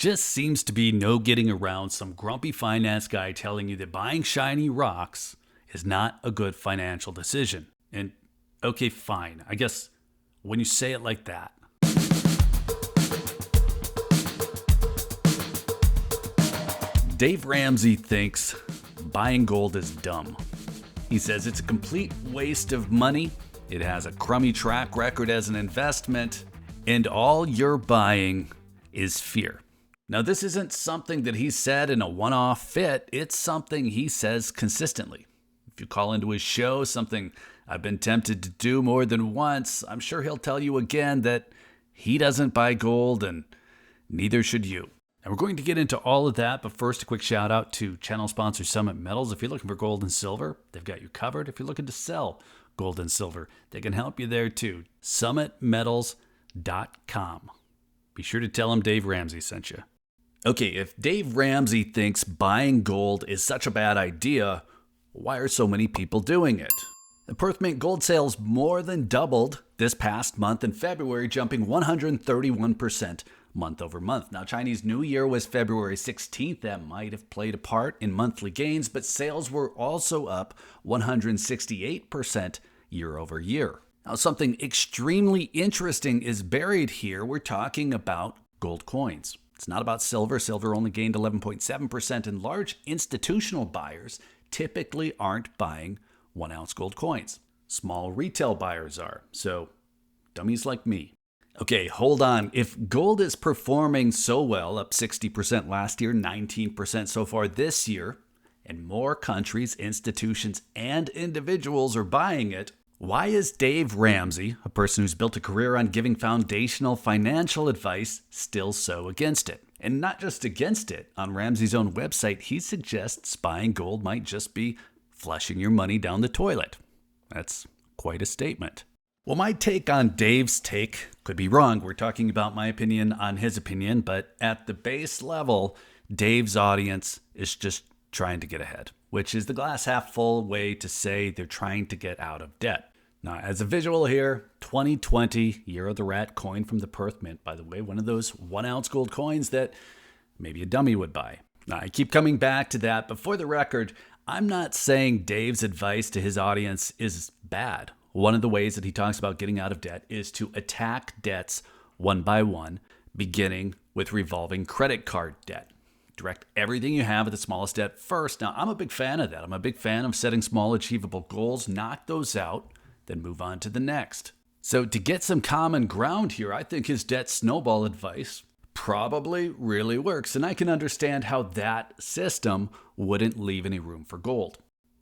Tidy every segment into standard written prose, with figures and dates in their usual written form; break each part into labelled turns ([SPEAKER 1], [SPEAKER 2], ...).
[SPEAKER 1] just seems to be no getting around some grumpy finance guy telling you that buying shiny rocks is not a good financial decision. And okay, fine. I guess when you say it like that. Dave Ramsey thinks buying gold is dumb. He says it's a complete waste of money. It has a crummy track record as an investment, and all you're buying is fear. Now, this isn't something that he said in a one-off fit. It's something he says consistently. If you call into his show, something I've been tempted to do more than once, I'm sure he'll tell you again that he doesn't buy gold, and neither should you. And we're going to get into all of that, but first a quick shout out to channel sponsor Summit Metals. If you're looking for gold and silver, they've got you covered. If you're looking to sell gold and silver, they can help you there too. SummitMetals.com. Be sure to tell them Dave Ramsey sent you. Okay, if Dave Ramsey thinks buying gold is such a bad idea, why are so many people doing it? The Perth Mint gold sales more than doubled this past month in February, jumping 131% month over month. Now, Chinese New Year was February 16th. That might have played a part in monthly gains, but sales were also up 168% year over year. Now, something extremely interesting is buried here. We're talking about gold coins. It's not about silver. Silver only gained 11.7%, and large institutional buyers typically aren't buying 1 ounce gold coins. Small retail buyers are, so dummies like me. Okay, hold on. If gold is performing so well, up 60% last year, 19% so far this year, and more countries, institutions, and individuals are buying it, why is Dave Ramsey, a person who's built a career on giving foundational financial advice, still so against it? And not just against it. On Ramsey's own website, he suggests buying gold might just be flushing your money down the toilet. That's quite a statement. Well, my take on Dave's take could be wrong. We're talking about my opinion on his opinion, but at the base level, Dave's audience is just trying to get ahead, which is the glass half full way to say they're trying to get out of debt. Now, as a visual here, 2020, Year of the Rat coin from the Perth Mint, by the way, one of those 1 ounce gold coins that maybe a dummy would buy. Now, I keep coming back to that, but for the record, I'm not saying Dave's advice to his audience is bad. One of the ways that he talks about getting out of debt is to attack debts one by one, beginning with revolving credit card debt. Direct everything you have at the smallest debt first. Now, I'm a big fan of that. I'm a big fan of setting small, achievable goals, knock those out, then move on to the next. So to get some common ground here, I think his debt snowball advice probably really works. And I can understand how that system wouldn't leave any room for gold.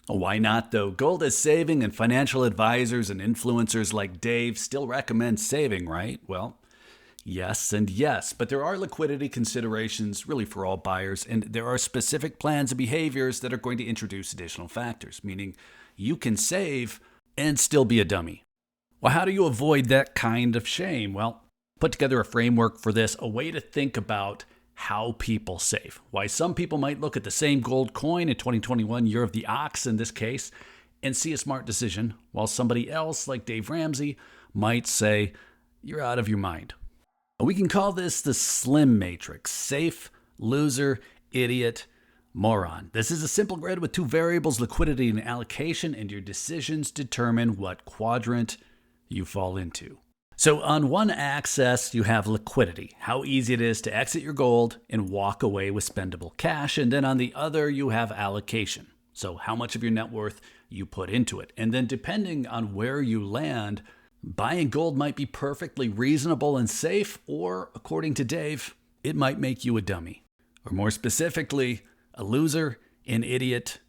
[SPEAKER 1] Why not, though? Gold is saving, and financial advisors and influencers like Dave still recommend saving, right? Well, yes and yes, but there are liquidity considerations really for all buyers, and there are specific plans and behaviors that are going to introduce additional factors, meaning you can save and still be a dummy. Well, how do you avoid that kind of shame? Well, put together a framework for this, a way to think about how people save. Why some people might look at the same gold coin in 2021, Year of the Ox in this case, and see a smart decision, while somebody else, like Dave Ramsey, might say, you're out of your mind. We can call this the SLIM matrix: safe, loser, idiot, moron. This is a simple grid with two variables, liquidity and allocation, and your decisions determine what quadrant you fall into. So on one axis, you have liquidity, how easy it is to exit your gold and walk away with spendable cash. And then on the other, you have allocation. So how much of your net worth you put into it. And then depending on where you land, buying gold might be perfectly reasonable and safe, or according to Dave, it might make you a dummy. Or more specifically, a loser, an idiot,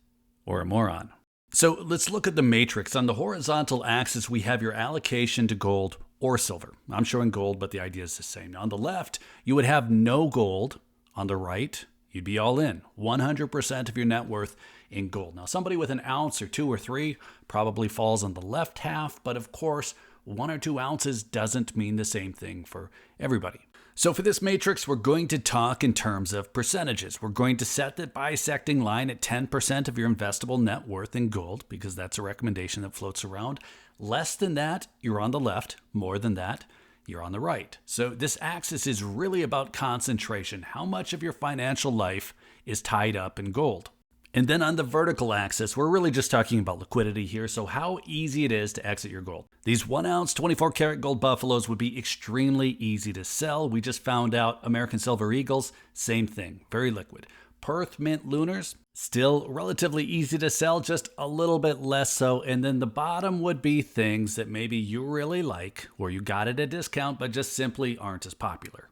[SPEAKER 1] or a moron. So let's look at the matrix. On the horizontal axis, we have your allocation to gold or silver. I'm showing gold, but the idea is the same. Now, on the left, you would have no gold. On the right, you'd be all in. 100% of your net worth in gold. Now, somebody with an ounce or 2 or 3 probably falls on the left half, but of course, 1 or 2 ounces doesn't mean the same thing for everybody. So for this matrix, we're going to talk in terms of percentages. We're going to set the bisecting line at 10% of your investable net worth in gold, because that's a recommendation that floats around. Less than that, you're on the left. More than that, you're on the right. So this axis is really about concentration. How much of your financial life is tied up in gold? And then on the vertical axis, we're really just talking about liquidity here. So how easy it is to exit your gold. These 1 ounce, 24 karat gold buffaloes would be extremely easy to sell. We just found out American Silver Eagles, same thing, very liquid. Perth Mint Lunars, still relatively easy to sell, just a little bit less so. And then the bottom would be things that maybe you really like, or you got at a discount, but just simply aren't as popular.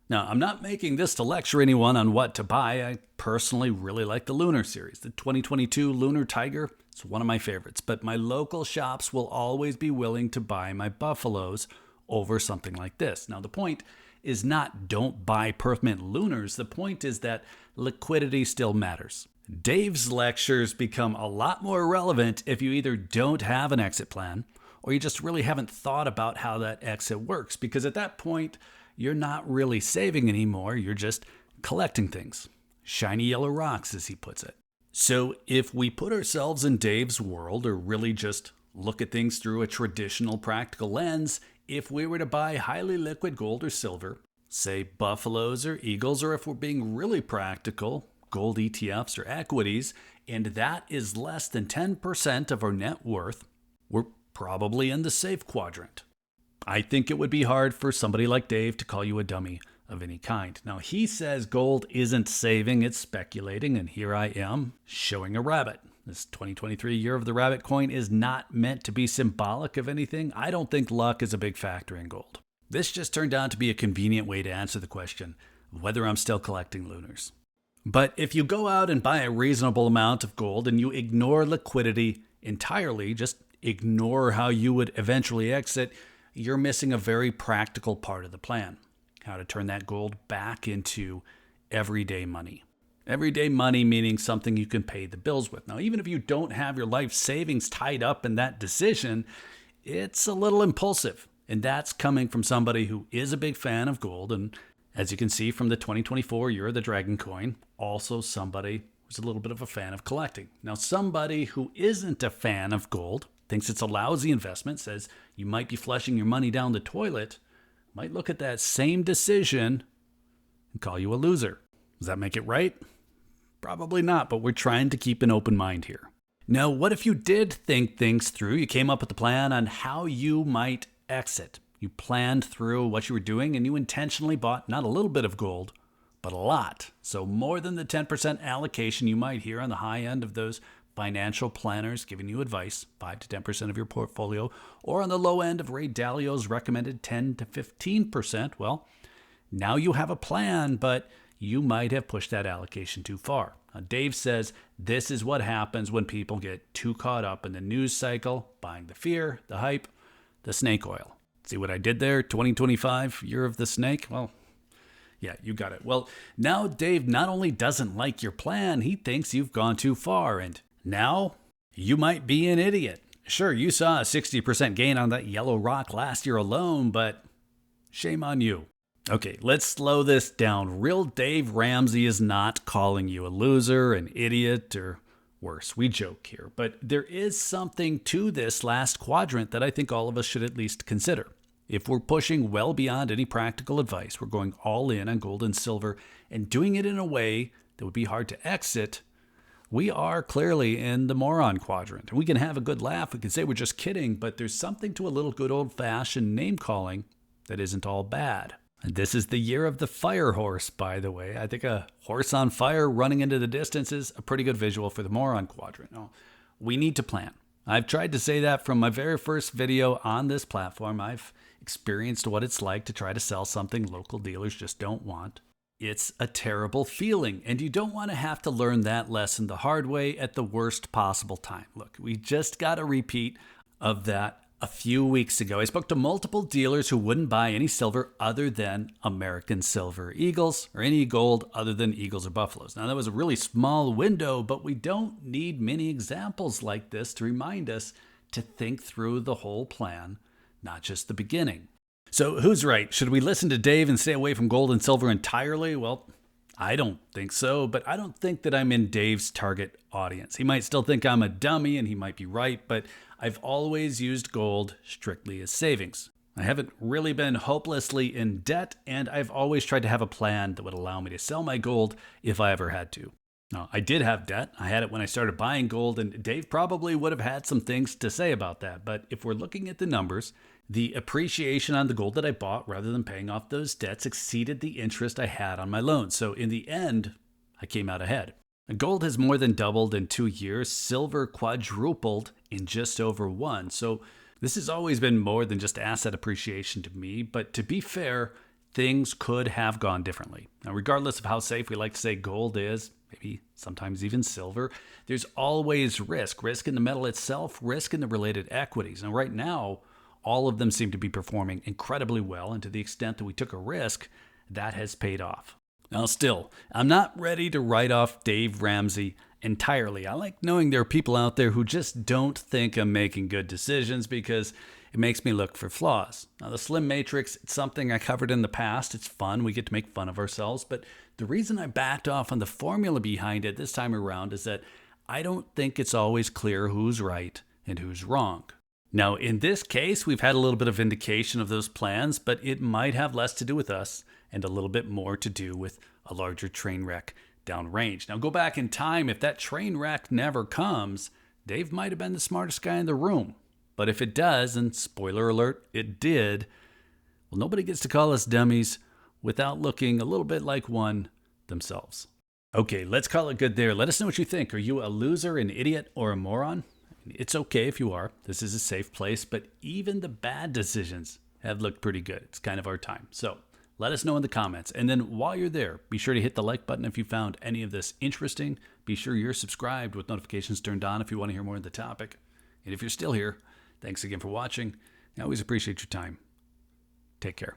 [SPEAKER 1] Now, I'm not making this to lecture anyone on what to buy. I personally really like the Lunar series. The 2022 Lunar Tiger, it's one of my favorites. But my local shops will always be willing to buy my buffaloes over something like this. Now, the point is not don't buy Perth Mint Lunars. The point is that liquidity still matters. Dave's lectures become a lot more relevant if you either don't have an exit plan or you just really haven't thought about how that exit works. Because at that point, you're not really saving anymore. You're just collecting things. Shiny yellow rocks, as he puts it. So if we put ourselves in Dave's world, or really just look at things through a traditional practical lens, if we were to buy highly liquid gold or silver, say buffaloes or eagles, or if we're being really practical, gold ETFs or equities, and that is less than 10% of our net worth, we're probably in the safe quadrant. I think it would be hard for somebody like Dave to call you a dummy of any kind. Now, he says gold isn't saving, it's speculating, and here I am showing a rabbit. This 2023 year of the rabbit coin is not meant to be symbolic of anything. I don't think luck is a big factor in gold. This just turned out to be a convenient way to answer the question of whether I'm still collecting lunars. But if you go out and buy a reasonable amount of gold and you ignore liquidity entirely, just ignore how you would eventually exit, you're missing a very practical part of the plan. How to turn that gold back into everyday money. Everyday money meaning something you can pay the bills with. Now, even if you don't have your life savings tied up in that decision, it's a little impulsive. And that's coming from somebody who is a big fan of gold. And as you can see from the 2024 year of the Dragon coin, also somebody who's a little bit of a fan of collecting. Now, somebody who isn't a fan of gold, thinks it's a lousy investment, says you might be flushing your money down the toilet, might look at that same decision and call you a loser. Does that make it right? Probably not, but we're trying to keep an open mind here. Now, what if you did think things through? You came up with a plan on how you might exit. You planned through what you were doing and you intentionally bought not a little bit of gold, but a lot. So more than the 10% allocation you might hear on the high end of those financial planners giving you advice, 5 to 10% of your portfolio, or on the low end of Ray Dalio's recommended 10 to 15%, well, now you have a plan, but you might have pushed that allocation too far. Now, Dave says this is what happens when people get too caught up in the news cycle, buying the fear, the hype, the snake oil. See what I did there? 2025, year of the snake? Well, yeah, you got it. Well, now Dave not only doesn't like your plan, he thinks you've gone too far, and now, you might be an idiot. Sure, you saw a 60% gain on that yellow rock last year alone, but shame on you. Okay, let's slow this down. Real Dave Ramsey is not calling you a loser, an idiot, or worse. We joke here, but there is something to this last quadrant that I think all of us should at least consider. If we're pushing well beyond any practical advice, we're going all in on gold and silver and doing it in a way that would be hard to exit, we are clearly in the moron quadrant. We can have a good laugh. We can say we're just kidding, but there's something to a little good old-fashioned name calling that isn't all bad. And this is the year of the fire horse, by the way. I think a horse on fire running into the distance is a pretty good visual for the moron quadrant. Now, we need to plan. I've tried to say that from my very first video on this platform. I've experienced what it's like to try to sell something local dealers just don't want. It's a terrible feeling, and you don't want to have to learn that lesson the hard way at the worst possible time. Look, we just got a repeat of that a few weeks ago. I spoke to multiple dealers who wouldn't buy any silver other than American Silver Eagles or any gold other than Eagles or Buffaloes. Now, that was a really small window, but we don't need many examples like this to remind us to think through the whole plan, not just the beginning. So who's right? Should we listen to Dave and stay away from gold and silver entirely? Well, I don't think so, but I don't think that I'm in Dave's target audience. He might still think I'm a dummy and he might be right, but I've always used gold strictly as savings. I haven't really been hopelessly in debt, and I've always tried to have a plan that would allow me to sell my gold if I ever had to. Now, I did have debt. I had it when I started buying gold, and Dave probably would have had some things to say about that. But if we're looking at the numbers, the appreciation on the gold that I bought rather than paying off those debts exceeded the interest I had on my loan. So in the end, I came out ahead. Gold has more than doubled in 2 years. Silver quadrupled in just over 1. So this has always been more than just asset appreciation to me. But to be fair, things could have gone differently. Now, regardless of how safe we like to say gold is, maybe sometimes even silver, there's always risk. Risk in the metal itself, risk in the related equities. And right now, all of them seem to be performing incredibly well. And to the extent that we took a risk, that has paid off. Now, still, I'm not ready to write off Dave Ramsey entirely. I like knowing there are people out there who just don't think I'm making good decisions because it makes me look for flaws. Now, the Slim Matrix, it's something I covered in the past. It's fun. We get to make fun of ourselves. But the reason I backed off on the formula behind it this time around is that I don't think it's always clear who's right and who's wrong. Now, in this case, we've had a little bit of indication of those plans, but it might have less to do with us and a little bit more to do with a larger train wreck downrange. Now, go back in time. If that train wreck never comes, Dave might have been the smartest guy in the room. But if it does, and spoiler alert, it did, well, nobody gets to call us dummies without looking a little bit like one themselves. Okay, let's call it good there. Let us know what you think. Are you a loser, an idiot, or a moron? It's okay if you are. This is a safe place, but even the bad decisions have looked pretty good. It's kind of our time. So let us know in the comments. And then while you're there, be sure to hit the like button if you found any of this interesting. Be sure you're subscribed with notifications turned on if you want to hear more of the topic. And if you're still here, thanks again for watching. I always appreciate your time. Take care.